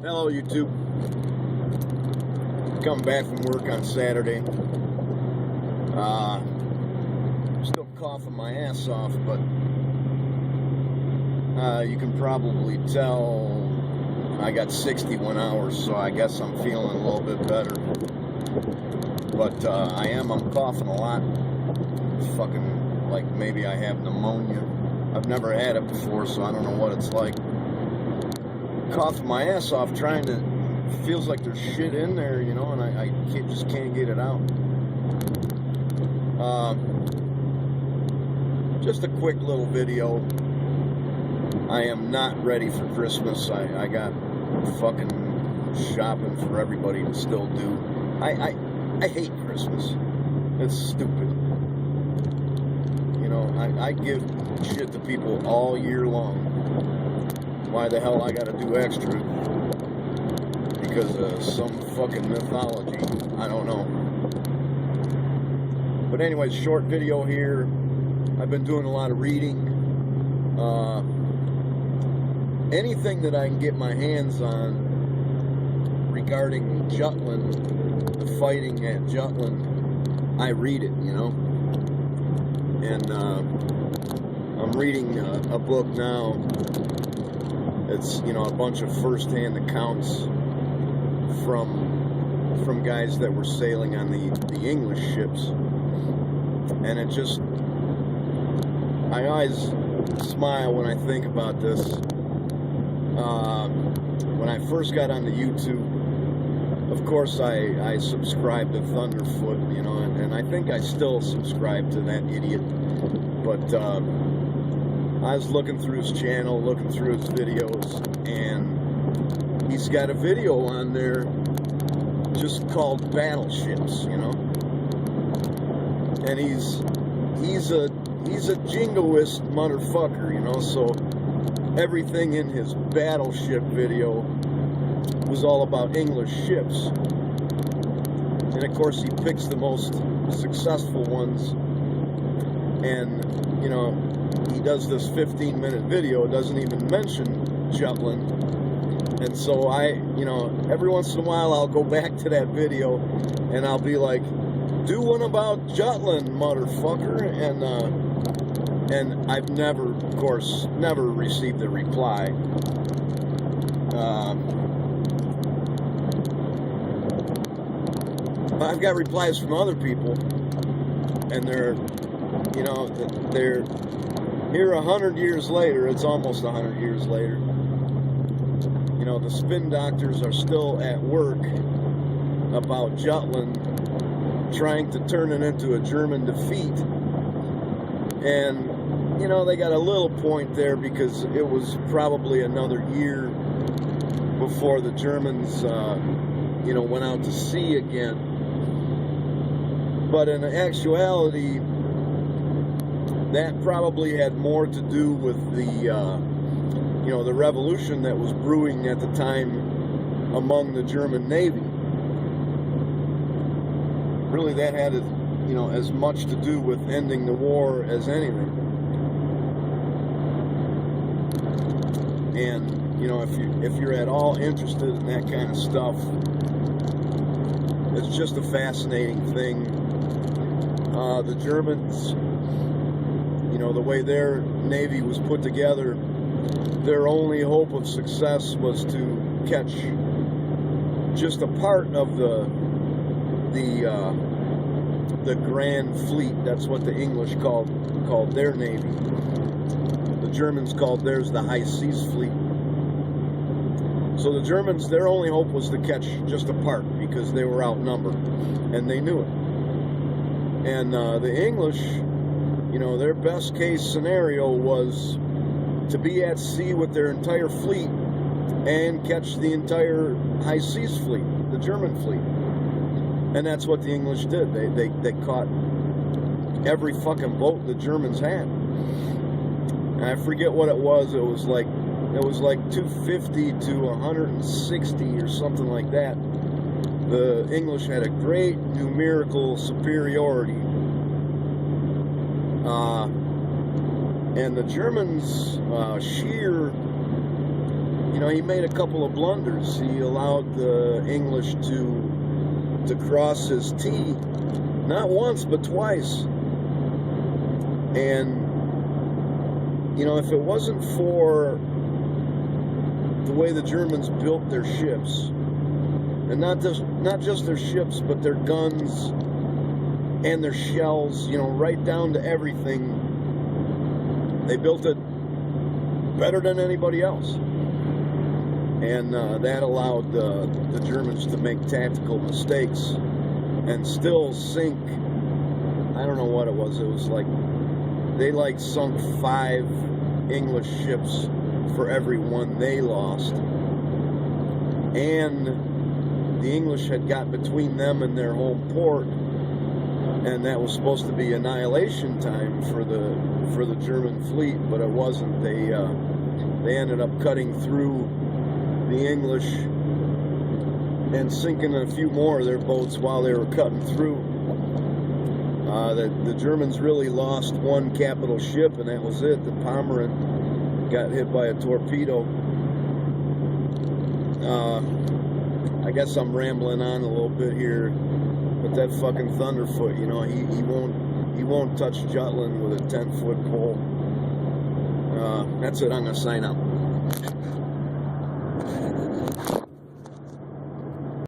Hello, YouTube. Come back from work on Saturday. Still coughing my ass off, but you can probably tell I got 61 hours, so I guess I'm feeling a little bit better. But I'm coughing a lot. It's fucking like maybe I have pneumonia. I've never had it before, so I don't know what it's like. Coughing my ass off, trying to, feels like there's shit in there, you know, and I just can't get it out. Just a quick little video. I am not ready for Christmas. I got fucking shopping for everybody to still do. I hate Christmas. It's stupid. You know, I give shit to people all year long. Why the hell I gotta do extra? Because of some fucking mythology. I don't know. But anyways, short video here. I've been doing a lot of reading. Anything that I can get my hands on regarding Jutland, the fighting at Jutland, I read it, you know. And I'm reading a book now. It's, you know, a bunch of first-hand accounts from guys that were sailing on the English ships. And it just, I always smile when I think about this. When I first got on the YouTube, of course I subscribed to Thunderfoot, you know, and I think I still subscribe to that idiot. But I was looking through his channel, looking through his videos, and he's got a video on there just called Battleships, you know. And he's a jingoist motherfucker, you know, so everything in his battleship video was all about English ships. And of course he picks the most successful ones, and you know, he does this 15-minute video, doesn't even mention Jutland. And so you know, every once in a while I'll go back to that video and I'll be like, do one about Jutland, motherfucker. And I've never, of course, never received a reply. I've got replies from other people, and they're, you know, they're here 100 years later. It's almost 100 years later. You know, the spin doctors are still at work about Jutland, trying to turn it into a German defeat. And, you know, they got a little point there, because it was probably another year before the Germans, you know, went out to sea again. But in actuality, that probably had more to do with the, you know, the revolution that was brewing at the time among the German Navy. Really, that had, you know, as much to do with ending the war as anything. And, you know, if you're at all interested in that kind of stuff, it's just a fascinating thing. The Germans, you know, the way their Navy was put together, their only hope of success was to catch just a part of the Grand Fleet. That's what the English called their Navy. The Germans called theirs the High Seas Fleet. So the Germans, their only hope was to catch just a part, because they were outnumbered, and they knew it. And the English, you know, their best case scenario was to be at sea with their entire fleet and catch the entire High Seas Fleet, the German fleet. And that's what the English did. They caught every fucking boat the Germans had. And I forget what it was. It was like 250 to 160 or something like that. The English had a great numerical superiority. And the Germans, Scheer, you know, he made a couple of blunders. He allowed the English to cross his T, not once, but twice. And, you know, if it wasn't for the way the Germans built their ships, and not just their ships, but their guns and their shells, you know, right down to everything, they built it better than anybody else. And that allowed the Germans to make tactical mistakes and still sink. I don't know what it was. It was like they sunk 5 English ships for every one they lost. And the English had got between them and their home port, and that was supposed to be annihilation time for the German fleet, but it wasn't. They ended up cutting through the English and sinking a few more of their boats while they were cutting through. The Germans really lost one capital ship, and that was it. The Pomeranian got hit by a torpedo. I guess I'm rambling on a little bit here, but that fucking Thunderfoot, you know, he won't touch Jutland with a 10-foot pole. That's it. I'm gonna sign out.